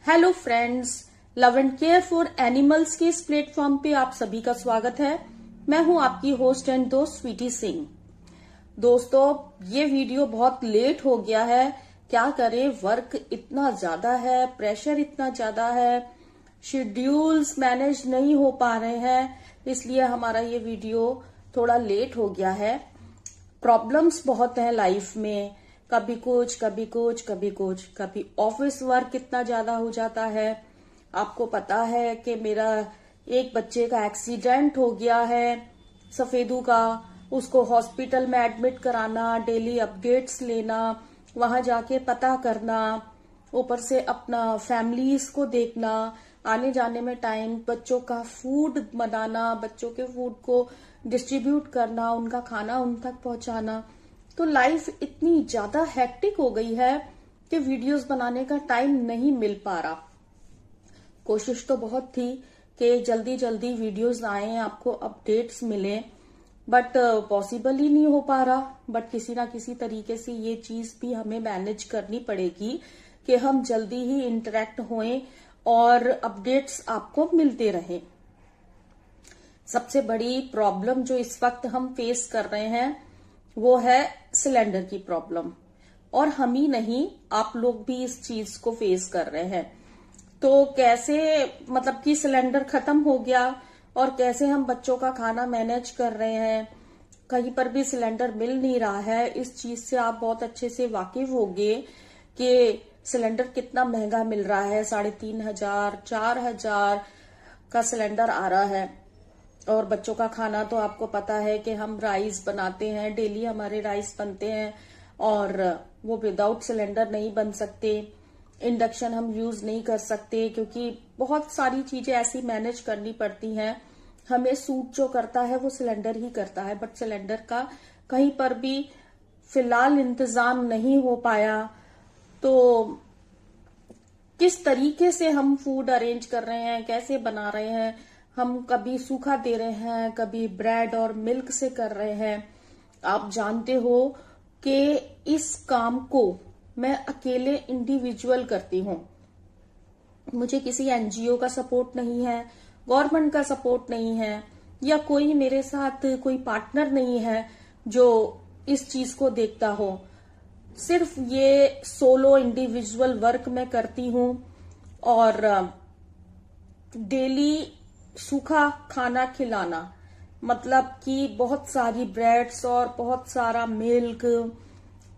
Hello friends, love and care for animals के इस platform पे आप सभी का स्वागत है। मैं हूं आपकी होस्ट एंड दोस्त स्वीटी सिंह। दोस्तों, ये वीडियो बहुत लेट हो गया है। क्या करें, वर्क इतना ज्यादा है, प्रेशर इतना ज्यादा है, शेड्यूल्स मैनेज नहीं हो पा रहे हैं, इसलिए हमारा ये वीडियो थोड़ा लेट हो गया है। प्रॉब्लम्स बहुत हैं लाइफ में, कभी कुछ कभी कुछ कभी कुछ, कभी ऑफिस वर्क इतना ज्यादा हो जाता है। आपको पता है कि मेरा एक बच्चे का एक्सीडेंट हो गया है, सफेदू का। उसको हॉस्पिटल में एडमिट कराना, डेली अपडेट्स लेना, वहां जाके पता करना, ऊपर से अपना फैमिलीज को देखना, आने जाने में टाइम, बच्चों का फूड बनाना, बच्चों के फूड को डिस्ट्रीब्यूट करना, उनका खाना उन तक पहुंचाना। तो लाइफ इतनी ज्यादा हेक्टिक हो गई है कि वीडियोस बनाने का टाइम नहीं मिल पा रहा। कोशिश तो बहुत थी कि जल्दी जल्दी वीडियोस आए, आपको अपडेट्स मिले, बट पॉसिबल ही नहीं हो पा रहा। बट किसी ना किसी तरीके से ये चीज भी हमें मैनेज करनी पड़ेगी कि हम जल्दी ही इंटरेक्ट होएं और अपडेट्स आपको मिलते रहें। सबसे बड़ी प्रॉब्लम जो इस वक्त हम फेस कर रहे हैं वो है सिलेंडर की प्रॉब्लम, और हम ही नहीं, आप लोग भी इस चीज को फेस कर रहे हैं। तो कैसे, मतलब कि सिलेंडर खत्म हो गया और कैसे हम बच्चों का खाना मैनेज कर रहे हैं, कहीं पर भी सिलेंडर मिल नहीं रहा है। इस चीज से आप बहुत अच्छे से वाकिफ होंगे कि सिलेंडर कितना महंगा मिल रहा है। 3,500 4,000 का सिलेंडर आ रहा है। और बच्चों का खाना तो आपको पता है कि हम राइस बनाते हैं, डेली हमारे राइस बनते हैं, और वो विदाउट सिलेंडर नहीं बन सकते। इंडक्शन हम यूज नहीं कर सकते क्योंकि बहुत सारी चीजें ऐसी मैनेज करनी पड़ती हैं। हमें सूट जो करता है वो सिलेंडर ही करता है, बट सिलेंडर का कहीं पर भी फिलहाल इंतजाम नहीं हो पाया। तो किस तरीके से हम फूड अरेंज कर रहे हैं, कैसे बना रहे हैं, हम कभी सूखा दे रहे हैं, कभी ब्रेड और मिल्क से कर रहे हैं। आप जानते हो कि इस काम को मैं अकेले इंडिविजुअल करती हूँ। मुझे किसी एनजीओ का सपोर्ट नहीं है, गवर्नमेंट का सपोर्ट नहीं है, या कोई मेरे साथ कोई पार्टनर नहीं है जो इस चीज को देखता हो। सिर्फ ये सोलो इंडिविजुअल वर्क मैं करती हूँ। और डेली सूखा खाना खिलाना, मतलब कि बहुत सारी ब्रेड्स और बहुत सारा मिल्क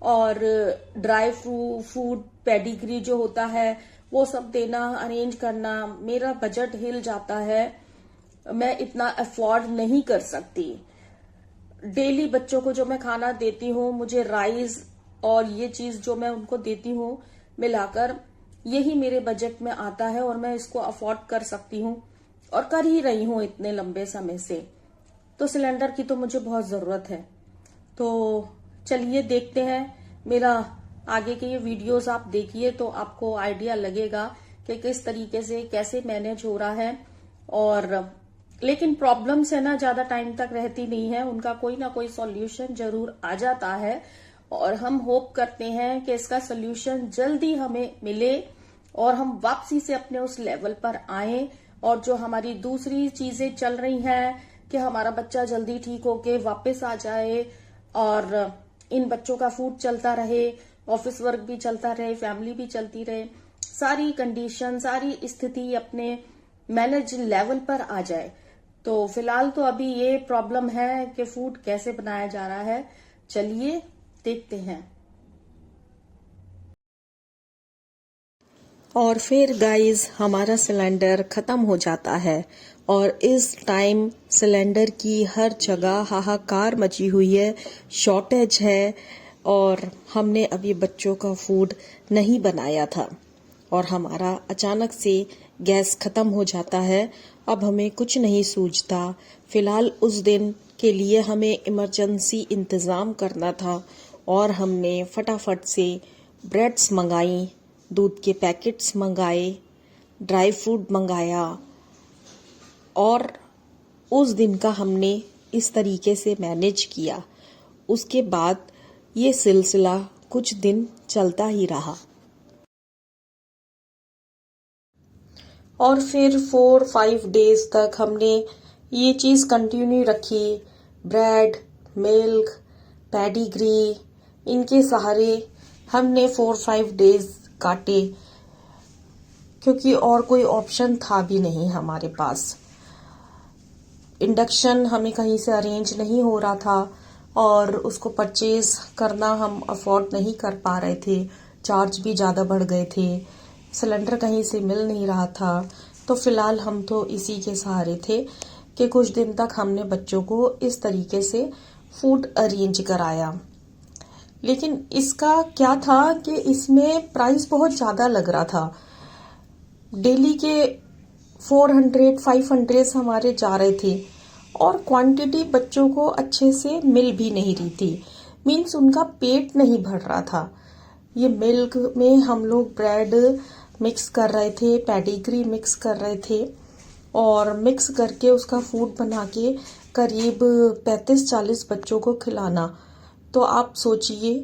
और ड्राई फूड पेडिग्री जो होता है वो सब देना, अरेंज करना, मेरा बजट हिल जाता है। मैं इतना अफोर्ड नहीं कर सकती। डेली बच्चों को जो मैं खाना देती हूँ, मुझे राइस और ये चीज जो मैं उनको देती हूँ मिलाकर, यही मेरे बजट में आता है और मैं इसको अफोर्ड कर सकती हूँ और कर ही रही हूँ इतने लंबे समय से। तो सिलेंडर की तो मुझे बहुत जरूरत है। तो चलिए देखते हैं, मेरा आगे के ये वीडियोस आप देखिए तो आपको आइडिया लगेगा कि किस तरीके से कैसे मैनेज हो रहा है। और लेकिन प्रॉब्लम्स है ना, ज्यादा टाइम तक रहती नहीं है, उनका कोई ना कोई सॉल्यूशन जरूर आ जाता है। और हम होप करते हैं कि इसका सॉल्यूशन जल्दी हमें मिले और हम वापसी से अपने उस लेवल पर आए। और जो हमारी दूसरी चीजें चल रही हैं कि हमारा बच्चा जल्दी ठीक होके वापस आ जाए और इन बच्चों का फूड चलता रहे, ऑफिस वर्क भी चलता रहे, फैमिली भी चलती रहे, सारी कंडीशन, सारी स्थिति अपने मैनेज लेवल पर आ जाए। तो फिलहाल तो अभी ये प्रॉब्लम है कि फूड कैसे बनाया जा रहा है। चलिए देखते हैं। और फिर गाइस, हमारा सिलेंडर खत्म हो जाता है और इस टाइम सिलेंडर की हर जगह हाहाकार मची हुई है, शॉर्टेज है। और हमने अभी बच्चों का फूड नहीं बनाया था और हमारा अचानक से गैस खत्म हो जाता है। अब हमें कुछ नहीं सूझता। फिलहाल उस दिन के लिए हमें इमरजेंसी इंतज़ाम करना था और हमने फटाफट से ब्रेड्स मंगाई, दूध के पैकेट्स मंगाए, ड्राई फ्रूट मंगाया, और उस दिन का हमने इस तरीके से मैनेज किया। उसके बाद ये सिलसिला कुछ दिन चलता ही रहा। और फिर 4-5 डेज तक हमने ये चीज़ कंटिन्यू रखी। ब्रेड, मिल्क, पेडिग्री, इनके सहारे हमने 4-5 डेज काटे, क्योंकि और कोई ऑप्शन था भी नहीं हमारे पास। इंडक्शन हमें कहीं से अरेंज नहीं हो रहा था और उसको परचेज करना हम अफोर्ड नहीं कर पा रहे थे। चार्ज भी ज़्यादा बढ़ गए थे, सिलेंडर कहीं से मिल नहीं रहा था। तो फिलहाल हम तो इसी के सहारे थे कि कुछ दिन तक हमने बच्चों को इस तरीके से फूड अरेंज कराया। लेकिन इसका क्या था कि इसमें प्राइस बहुत ज़्यादा लग रहा था। डेली के 400-500 हमारे जा रहे थे और क्वांटिटी बच्चों को अच्छे से मिल भी नहीं रही थी। मीन्स उनका पेट नहीं भर रहा था। ये मिल्क में हम लोग ब्रेड मिक्स कर रहे थे, पेडिग्री मिक्स कर रहे थे और मिक्स करके उसका फूड बना के करीब 35-40 बच्चों को खिलाना। तो आप सोचिए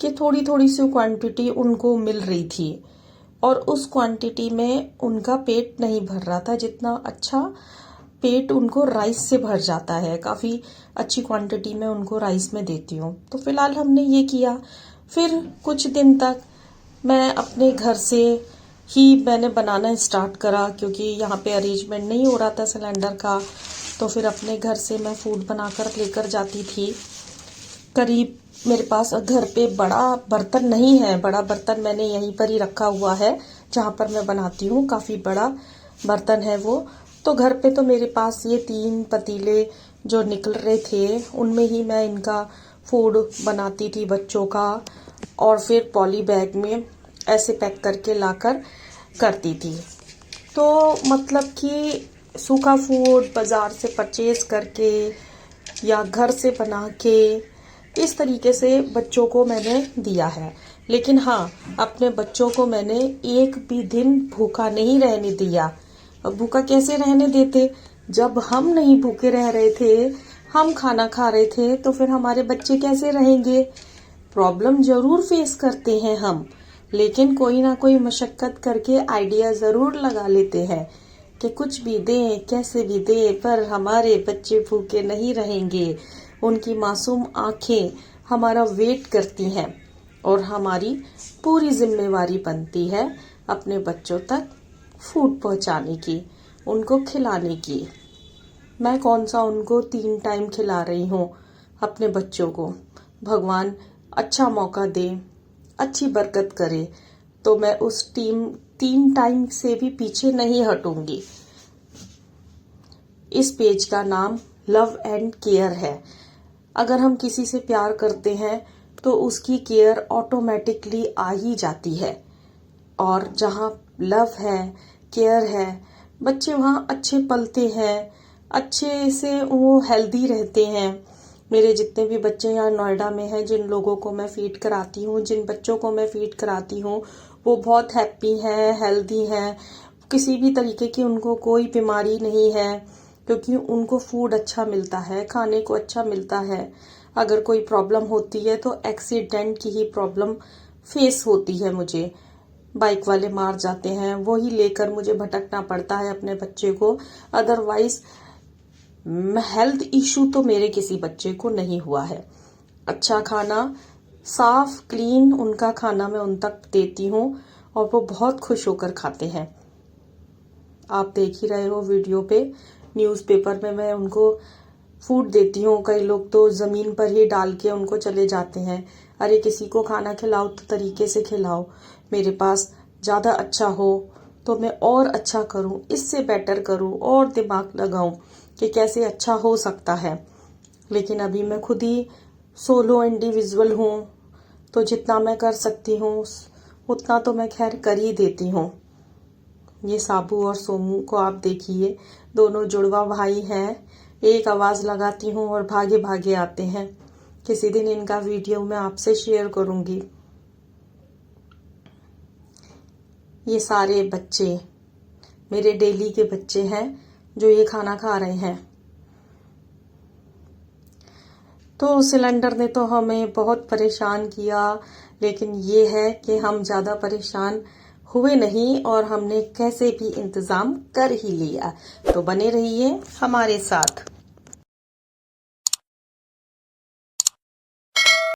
कि थोड़ी थोड़ी सी क्वांटिटी उनको मिल रही थी और उस क्वांटिटी में उनका पेट नहीं भर रहा था। जितना अच्छा पेट उनको राइस से भर जाता है, काफ़ी अच्छी क्वांटिटी में उनको राइस में देती हूँ। तो फिलहाल हमने ये किया। फिर कुछ दिन तक मैं अपने घर से ही मैंने बनाना स्टार्ट करा, क्योंकि यहाँ पे अरेंजमेंट नहीं हो रहा था सिलेंडर का। तो फिर अपने घर से मैं फूड बनाकर लेकर जाती थी। करीब मेरे पास घर पे बड़ा बर्तन नहीं है, बड़ा बर्तन मैंने यहीं पर ही रखा हुआ है जहाँ पर मैं बनाती हूँ। काफ़ी बड़ा बर्तन है वो। तो घर पे तो मेरे पास ये 3 पतीले जो निकल रहे थे, उनमें ही मैं इनका फूड बनाती थी बच्चों का, और फिर पॉली बैग में ऐसे पैक करके लाकर करती थी। तो मतलब कि सूखा फूड बाज़ार से परचेज करके या घर से बना के इस तरीके से बच्चों को मैंने दिया है। लेकिन हाँ, अपने बच्चों को मैंने एक भी दिन भूखा नहीं रहने दिया। अब भूखा कैसे रहने देते? जब हम नहीं भूखे रह रहे थे, हम खाना खा रहे थे, तो फिर हमारे बच्चे कैसे रहेंगे? प्रॉब्लम जरूर फेस करते हैं हम, लेकिन कोई ना कोई मशक्कत करके आइडिया जरूर लगा लेते हैं कि कुछ भी दें, कैसे भी दें, पर हमारे बच्चे भूखे नहीं रहेंगे। उनकी मासूम आंखें हमारा वेट करती हैं और हमारी पूरी जिम्मेवारी बनती है अपने बच्चों तक फूड पहुंचाने की, उनको खिलाने की। मैं कौन सा उनको 3 टाइम खिला रही हूँ अपने बच्चों को। भगवान अच्छा मौका दे, अच्छी बरकत करे, तो मैं उस 3 टाइम से भी पीछे नहीं हटूंगी। इस पेज का नाम लव एंड केयर है। अगर हम किसी से प्यार करते हैं तो उसकी केयर ऑटोमेटिकली आ ही जाती है, और जहाँ लव है, केयर है, बच्चे वहाँ अच्छे पलते हैं, अच्छे से वो हेल्दी रहते हैं। मेरे जितने भी बच्चे यहाँ नोएडा में हैं, जिन लोगों को मैं फीड कराती हूँ, जिन बच्चों को मैं फीड कराती हूँ, वो बहुत हैप्पी हैं, हेल्दी हैं। किसी भी तरीके की उनको कोई बीमारी नहीं है, क्योंकि उनको फूड अच्छा मिलता है, खाने को अच्छा मिलता है। अगर कोई प्रॉब्लम होती है तो एक्सीडेंट की ही प्रॉब्लम फेस होती है मुझे। बाइक वाले मार जाते हैं, वही लेकर मुझे भटकना पड़ता है अपने बच्चे को। अदरवाइज हेल्थ इशू तो मेरे किसी बच्चे को नहीं हुआ है। अच्छा खाना, साफ क्लीन उनका खाना मैं उन तक देती हूँ और वो बहुत खुश होकर खाते हैं। आप देख ही रहे हो वीडियो पे, न्यूज़पेपर में मैं उनको फूड देती हूँ। कई लोग तो ज़मीन पर ही डाल के उनको चले जाते हैं। अरे किसी को खाना खिलाओ तो तरीके से खिलाओ। मेरे पास ज़्यादा अच्छा हो तो मैं और अच्छा करूँ, इससे बेटर करूँ और दिमाग लगाऊँ कि कैसे अच्छा हो सकता है। लेकिन अभी मैं खुद ही सोलो इंडिविजुअल हूँ, तो जितना मैं कर सकती हूँ उतना तो मैं खैर कर ही देती हूँ। ये साबू और सोमू को आप देखिए, दोनों जुड़वा भाई हैं। एक आवाज़ लगाती हूँ और भागे भागे आते हैं। किसी दिन इनका वीडियो मैं आपसे शेयर करूँगी। ये सारे बच्चे मेरे डेली के बच्चे हैं जो ये खाना खा रहे हैं। तो सिलेंडर ने तो हमें बहुत परेशान किया, लेकिन ये है कि हम ज़्यादा परेशान हुए नहीं और हमने कैसे भी इंतज़ाम कर ही लिया। तो बने रहिए हमारे साथ।